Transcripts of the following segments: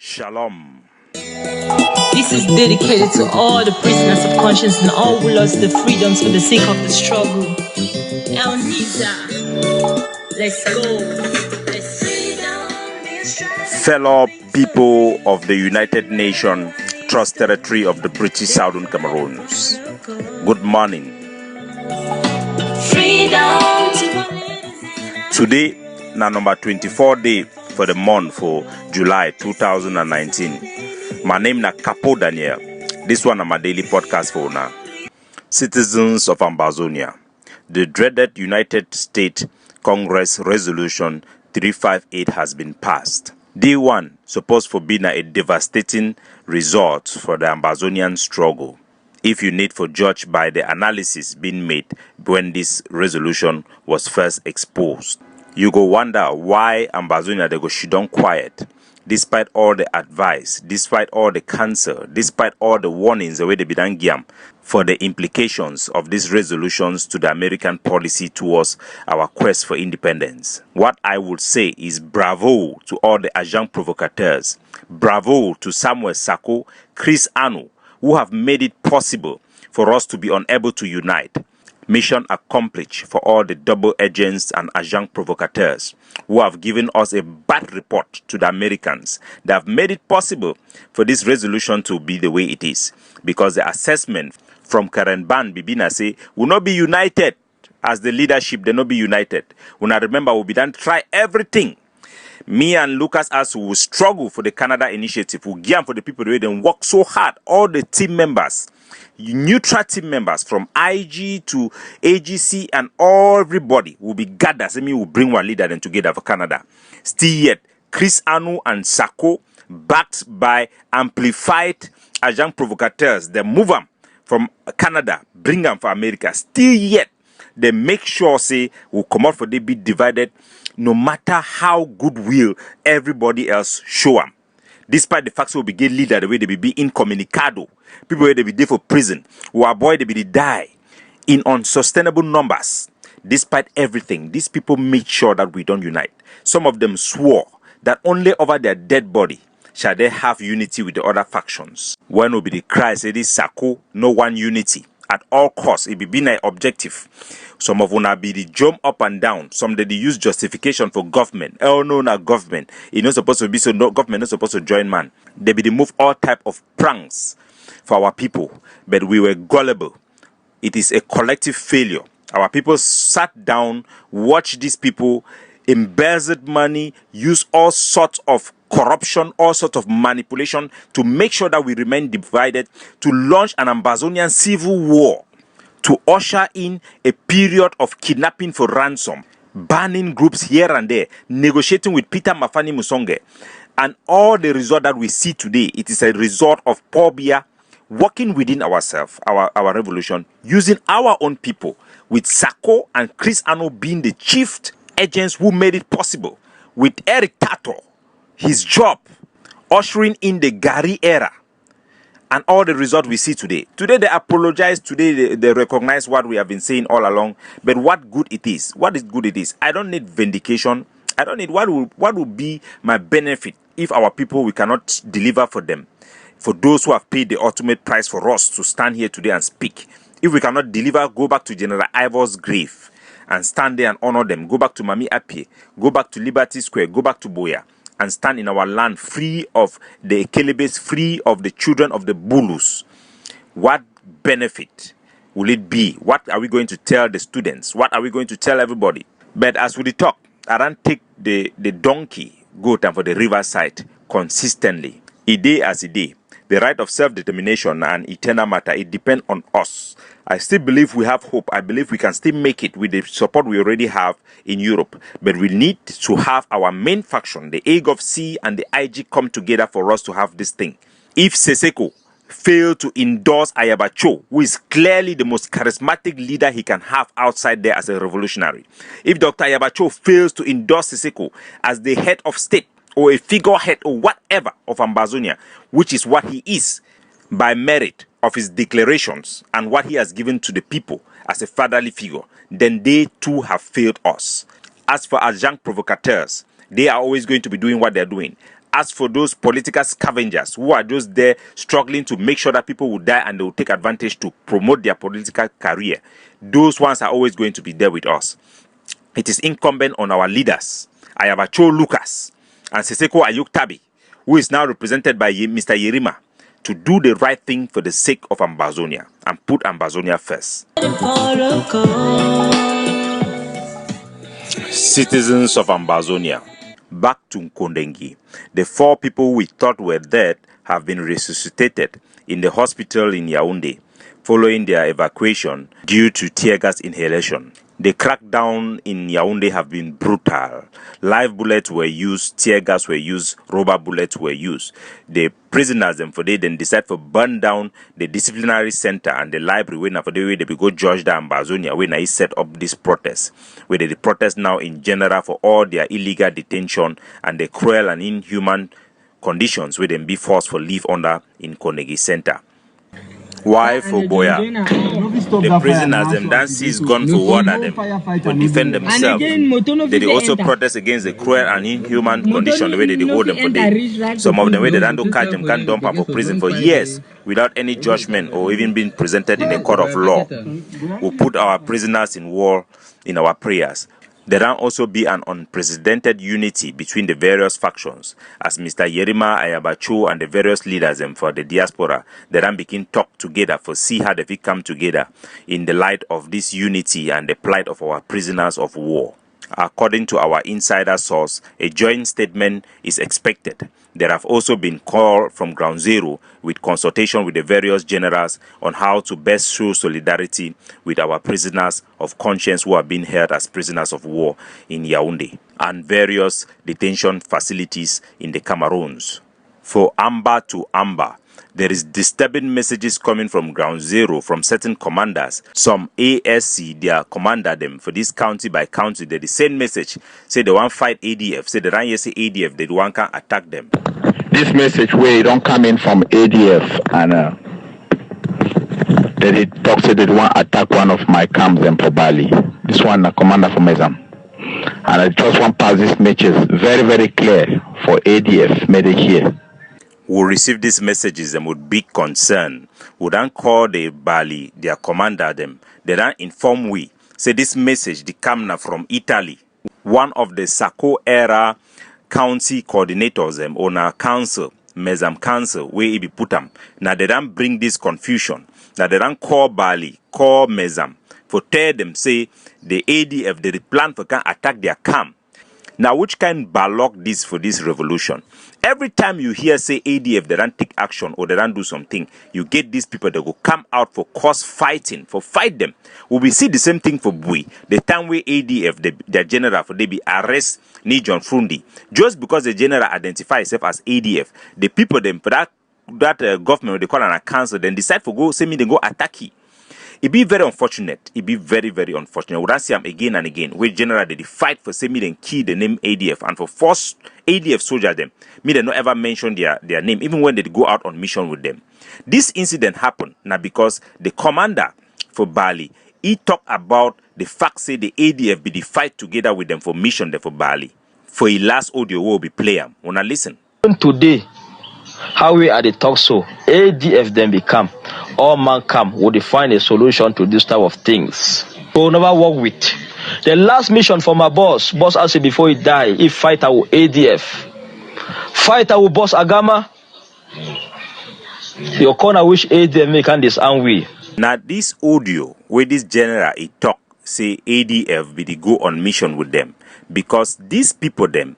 Shalom. This is dedicated to all the prisoners of conscience and all who lost their freedoms for the sake of the struggle. El Nisa, let's go. Fellow people of the United Nations Trust Territory of the British Southern Cameroons, good morning. Today, na number 24 day for the month for July 2019. My name na Capo Daniel. This one is my daily podcast for now. Citizens of Ambazonia, the dreaded United States Congress Resolution 358 has been passed. Day one supposed to be a devastating result for the Ambazonian struggle, if you need for judge by the analysis being made when this resolution was first exposed. You go wonder why Ambazonia they go shidon quiet, despite all the advice, despite all the cancer, despite all the warnings the way they be done giam for the implications of these resolutions to the American policy towards our quest for independence. What I would say is bravo to all the agents provocateurs, bravo to Samuel Sako, Chris Anu, who have made it possible for us to be unable to unite. Mission accomplished for all the double agents and agents provocateurs who have given us a bad report to the Americans. They have made it possible for this resolution to be the way it is, because the assessment from Karen Ban Bibina say will not be united as the leadership. They not be united. When I remember, we'll be done try everything. Me and Lucas as will struggle for the Canada initiative. We give for the people who then work so hard. All the team members, neutral team members from IG to AGC and everybody will be gathered. So me will bring one leader then together for Canada. Still yet, Chris Anu and Sako, backed by amplified agent provocateurs, they move them from Canada, bring them for America. Still yet, they make sure say will come out for they be divided, no matter how goodwill everybody else show them. Despite the fact we be get leader the way they be incommunicado, people where they be there for prison, who avoid they be die in unsustainable numbers. Despite everything, these people made sure that we don't unite. Some of them swore that only over their dead body shall they have unity with the other factions. When will be the cry say this Sako, no one unity. At all costs, it be an objective. Some of them be the jump up and down. Some they use justification for government. Oh no, not government. It's not supposed to be so. No government not supposed to join man. They be move all type of pranks for our people, but we were gullible. It is a collective failure. Our people sat down, watched these people embezzled money, use all sorts of corruption, all sorts of manipulation to make sure that we remain divided, to launch an Ambazonian civil war, to usher in a period of kidnapping for ransom, banning groups here and there, negotiating with Peter Mafani Musonge. And all the result that we see today, it is a result of Pobia working within ourselves, our revolution, using our own people, with Sako and Chris Ano being the chief agents who made it possible, with Eric Tato, his job, ushering in the Gary era, and all the results we see today. Today they apologize, today they recognize what we have been saying all along, but what good it is, what is good it is. I don't need vindication. I don't need what will be my benefit if our people, we cannot deliver for them, for those who have paid the ultimate price for us to stand here today and speak. If we cannot deliver, go back to General Ivor's grave and stand there and honor them. Go back to Mami Apie, go back to Liberty Square, go back to Boya, and stand in our land free of the Ekelebes, free of the children of the Bulus. What benefit will it be? What are we going to tell the students? What are we going to tell everybody? But as we talk, I don't take the donkey go down for the riverside consistently. A day as a day. The right of self-determination and eternal matter, it depends on us. I still believe we have hope. I believe we can still make it with the support we already have in Europe. But we need to have our main faction, the AGOV-C and the IG, come together for us to have this thing. If Seseko fail to endorse Ayabacho, who is clearly the most charismatic leader he can have outside there as a revolutionary, if Dr. Ayabacho fails to endorse Seseko as the head of state, or a figurehead or whatever of Ambazonia, which is what he is by merit of his declarations and what he has given to the people as a fatherly figure, then they too have failed us. As for adjunct provocateurs, they are always going to be doing what they're doing. As for those political scavengers who are just there struggling to make sure that people will die and they will take advantage to promote their political career, those ones are always going to be there with us. It is incumbent on our leaders, Ayabacho Lucas and Seseko Ayuktabi, who is now represented by Mr. Yerima, to do the right thing for the sake of Ambazonia and put Ambazonia first. Citizens of Ambazonia, back to Nkondengi. The 4 people we thought were dead have been resuscitated in the hospital in Yaoundé following their evacuation due to tear gas inhalation. The crackdown in Yaoundé have been brutal. Live bullets were used, tear gas were used, rubber bullets were used. The prisoners then decide to burn down the disciplinary center and the library when they go judge the Ambazonia when I set up this protest. Where they protest now in general for all their illegal detention and the cruel and inhuman conditions where they be forced for live under in Konegi Center. Why for Boya? The prisoners them dance is gone for war at them to defend themselves. They also protest against the cruel and inhuman condition the way they hold them for days. Some of them way they don't catch them can dump them for prison for years without any judgment or even being presented in a court of law. We put our prisoners in war in our prayers. There can also be an unprecedented unity between the various factions, as Mr. Yerima Ayabacho and the various leaders for the diaspora, they can begin talk together for see how they come together in the light of this unity and the plight of our prisoners of war. According to our insider source, a joint statement is expected. There have also been calls from Ground Zero with consultation with the various generals on how to best show solidarity with our prisoners of conscience who are being held as prisoners of war in Yaoundé and various detention facilities in the Cameroons. For Amber to Amber, there is disturbing messages coming from Ground Zero from certain commanders. Some ASC, their commander them for this county by county, they the same message. Say they want fight ADF. Say they don't say ADF, they want can attack them. This message where it don't come in from ADF and they talk say they want attack one of my camps in Bali. This one a commander from Mezam. And I just want pass this message very, very clear for ADF, made it here. Will receive these messages and with big concern. Would then call the Bali, their commander them. They then inform we. Say this message the come from Italy. One of the Sako era county coordinators them on our council, Mezam Council, where he be put them. Now they don't bring this confusion. Now they don't call Bali, call Mezam. For tell them say the ADF they plan for can attack their camp. Now which kind ballock this for this revolution? Every time you hear say ADF they don't take action or they don't do something, you get these people that go come out for cause fighting, for fight them. We will see the same thing for Bui. The time where ADF, their general, for they be arrest Nijon Frundi. Just because the general identify himself as ADF, the people them for that government they call an council, then decide for go say me they go attack he. It be very unfortunate. It be very, very unfortunate. We don't see them again and again. Where general they fight for say me then key the name ADF and for force ADF soldier them. Me they not ever mention their name even when they go out on mission with them. This incident happened now because the commander for Bali he talked about the fact say the ADF be the fight together with them for mission there for Bali. For his last audio will be play them. Wanna listen? Today, how we are the talk so ADF then become all man come would find a solution to this type of things. We'll never work with. The last mission for my boss asked him before he died, if fight our ADF, fight our boss Agama, your corner which ADF make and disarm we. Now this audio where this general he talk say ADF be the go on mission with them because these people them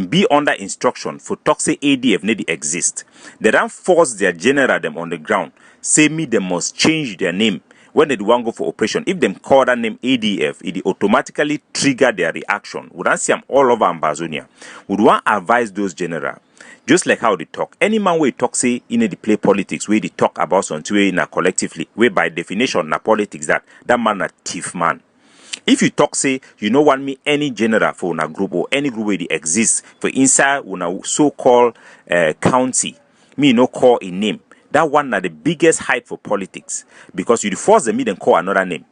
be under instruction for talk say ADF need to exist. They don't force their general them on the ground. Say me they must change their name when they want go for operation. If them call that name ADF, it automatically trigger their reaction. We don't see them all over Ambazonia. We want to advise those general. Just like how they talk. Any man where talk say in the play politics where they talk about something in a collectively, where by definition na politics that man a thief man. If you talk say you don't want me any general for una group or any group where they exist for inside una so-called county, me no call a name. That one na the biggest hype for politics because you force them me then call another name.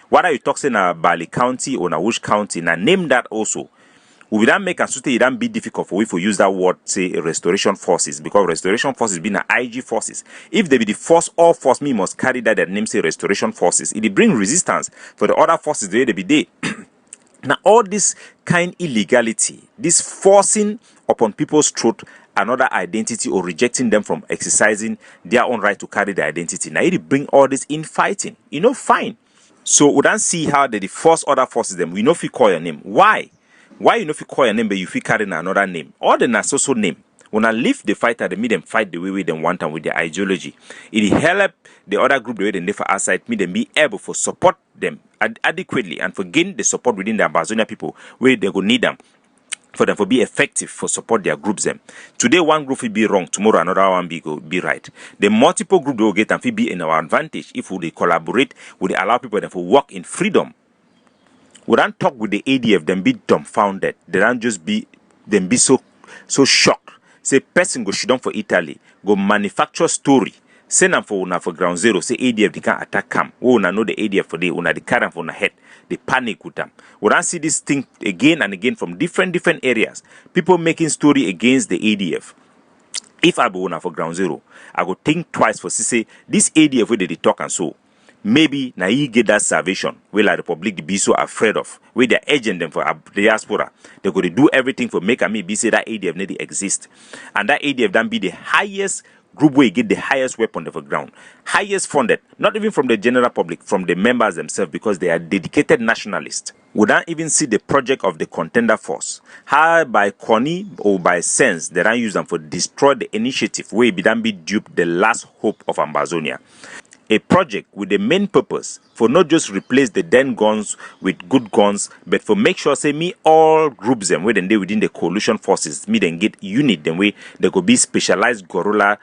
Whether you talk say na Bali County or na which county, na name that also. We don't make a it don't be difficult for we to use that word, say restoration forces, because restoration forces being an IG forces. If they be the force, all force me must carry that name, say restoration forces. It bring resistance for the other forces the way they be there. Now, all this kind illegality, this forcing upon people's throat another identity or rejecting them from exercising their own right to carry their identity. Now, it bring all this infighting. Fine. So we don't see how they force other forces them. We know if you call your name. Why? Why you know if you call your name, but you feel carrying another name? Or the Nasoso name. When I leave the fighter, they make them fight the way they want and with their ideology. It help the other group the way they never outside me, them be able to support them adequately and for gain the support within the Amazonia people where they go need them for them to be effective for support their groups them. Today one group will be wrong, tomorrow another one be right. The multiple group they will get and will be in our advantage if we collaborate, we allow people to work in freedom. We don't talk with the ADF, them be dumbfounded. They don't just be them be so shocked. Say person go shit for Italy, go manufacture story. Send them for ground zero. Say ADF they can attack camp. Oh, una know the ADF for day. Una the current for na head. They panic with them. We don't see this thing again and again from different areas. People making story against the ADF. If I go for ground zero, I go think twice for say this ADF where they talk and so. Maybe na you get that salvation where like the public be so afraid of, where they're agent them for the diaspora. They're going to do everything for make me be say that ADF need to exist. And that ADF then be the highest group where you get the highest weapon of the ground. Highest funded, not even from the general public, from the members themselves, because they are dedicated nationalists. We don't even see the project of the contender force. How by Connie or by sense, they don't use them for destroy the initiative where it be duped the last hope of Amazonia. A project with the main purpose for not just replace the then guns with good guns, but for make sure say me all groups them where they within the coalition forces me then get unit them way they could be specialized guerrilla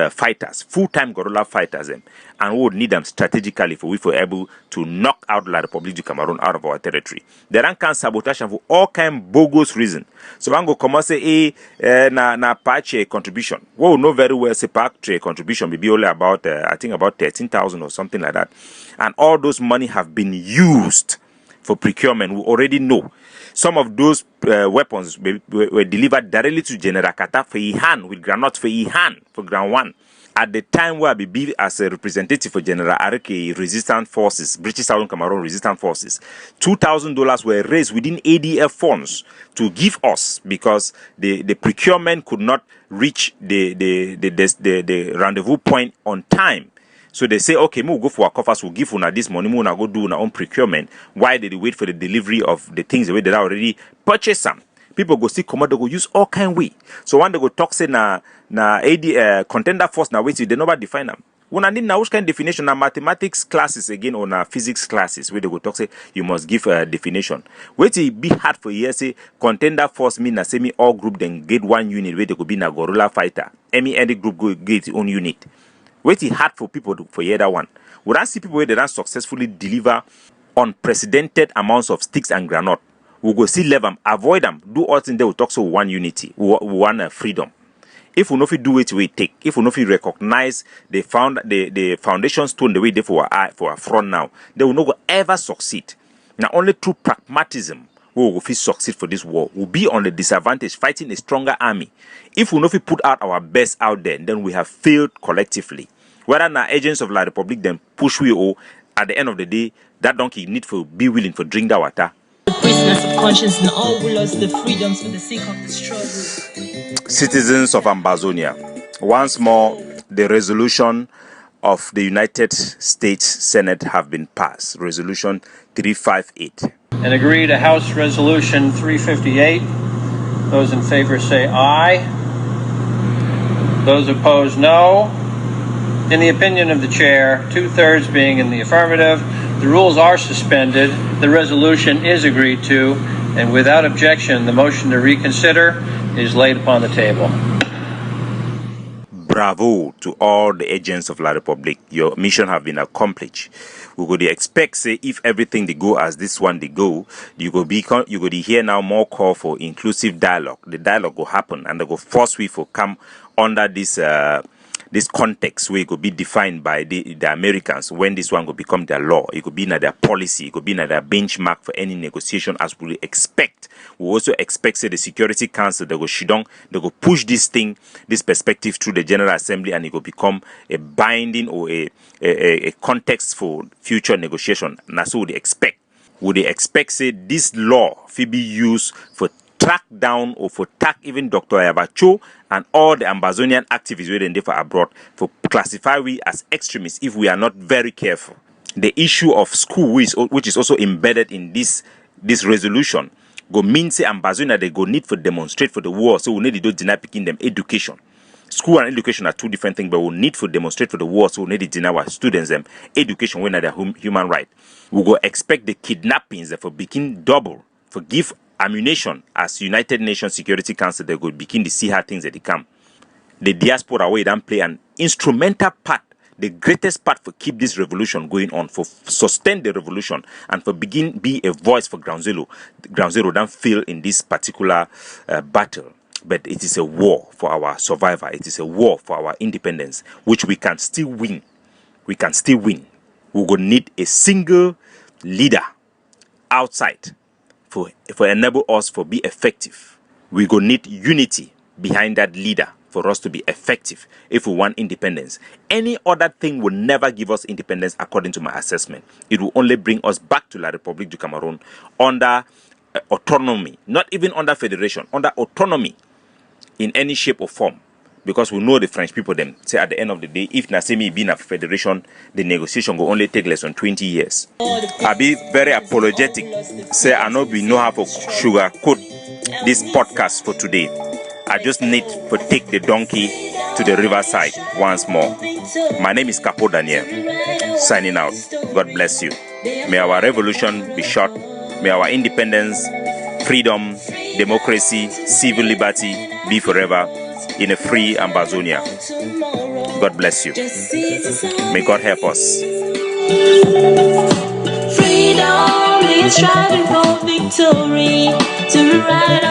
fighters, full-time guerrilla fighters them, and we would need them strategically for we for able to knock out La Republic du Cameroon out of our territory. They don't can sabotage for all kind bogus reason. So I'm go come and say na patch contribution. We know very well say patch contribution will be only about I think about 13,000 or something like that, and all those money have been used for procurement. We already know some of those weapons were delivered directly to General Kata for hand with granite for hand for ground one. At the time where I be as a representative for General Areke resistant forces, British Southern Cameroon resistant forces, $2,000 were raised within ADF funds to give us because the procurement could not reach the rendezvous point on time. So they say, okay, we'll go for our coffers, we'll give una this money, we'll go do our own procurement. Why did they wait for the delivery of the things the way they already purchased them? People go see command, they go use all kind way. So when they go talk say na contender force na wait, they never define them. When I need now which kind of definition na mathematics classes again or na physics classes where they go talk say you must give a definition. Wait it be hard for you say contender force mean na say me all group then get one unit where they could be na guerrilla fighter. Any group go get its own unit. Wait it hard for people for hear that one. We don't see people where they don't successfully deliver unprecedented amounts of sticks and granite. We go see level them, avoid them, do all things they will talk so one unity, one freedom. If we know if we do it, we take. If we know if we recognize the foundation stone the way they for our front now, they will not ever succeed. Now only through pragmatism we will succeed for this war. We'll be on the disadvantage fighting a stronger army. If we know if we put out our best out there, then we have failed collectively. Whether now agents of La Republic then push we or at the end of the day, that donkey need to be willing to drink that water. The prisoners of conscience and all who lost the freedoms for the sake of the struggle. Citizens of Amazonia, once more the resolution of the United States Senate have been passed. Resolution 358. And agree to House Resolution 358. Those in favor say aye. Those opposed, no. In the opinion of the chair, 2/3 being in the affirmative, the rules are suspended. The resolution is agreed to, and without objection, the motion to reconsider is laid upon the table. Bravo to all the agents of La Republic. Your mission have been accomplished. We could expect, say, if everything they go as this one they go, you go hear now more call for inclusive dialogue. The dialogue will happen, and they go force we for come under this this context where it could be defined by the Americans when this one could become their law. It could be in their policy, it could be in their benchmark for any negotiation as we expect. We also expect say the Security Council they go shidong, they go push this thing, this perspective through the General Assembly, and it will become a binding or a context for future negotiation. And that's what they expect. Would they expect say this law will be used for track down or for track even Dr. Ayabacho and all the Ambazonian activists within for abroad for classify we as extremists if we are not very careful. The issue of school which is also embedded in this resolution go mean say Ambazonia they go need for demonstrate for the war, so we need to do deny picking them education. School and education are two different things, but we need to demonstrate for the war, so we need to deny our students them education when they're human right. We go expect the kidnappings for begin double, for give ammunition as United Nations Security Council. They go begin to see how things that they come. The diaspora way don't play an instrumental part, the greatest part for keep this revolution going on, for sustain the revolution, and for begin be a voice for Ground Zero. Ground Zero don't fail in this particular battle. But it is a war for our survival. It is a war for our independence, which we can still win. We can still win. We will need a single leader outside for enable us for be effective. We will need unity behind that leader for us to be effective if we want independence. Any other thing will never give us independence according to my assessment. It will only bring us back to La République du Cameroon under autonomy, not even under federation, under autonomy in any shape or form. Because we know the French people them say at the end of the day, if Nasemi being a federation, the negotiation will only take less than 20 years. I be very apologetic. Say I know we know how to sugarcoat this podcast for today. I just need to take the donkey to the riverside once more. My name is Capo Daniel. Signing out. God bless you. May our revolution be short. May our independence, freedom, democracy, civil liberty be forever in a free Ambazonia. God bless you. May God help us. Freedom is striving for victory to rise.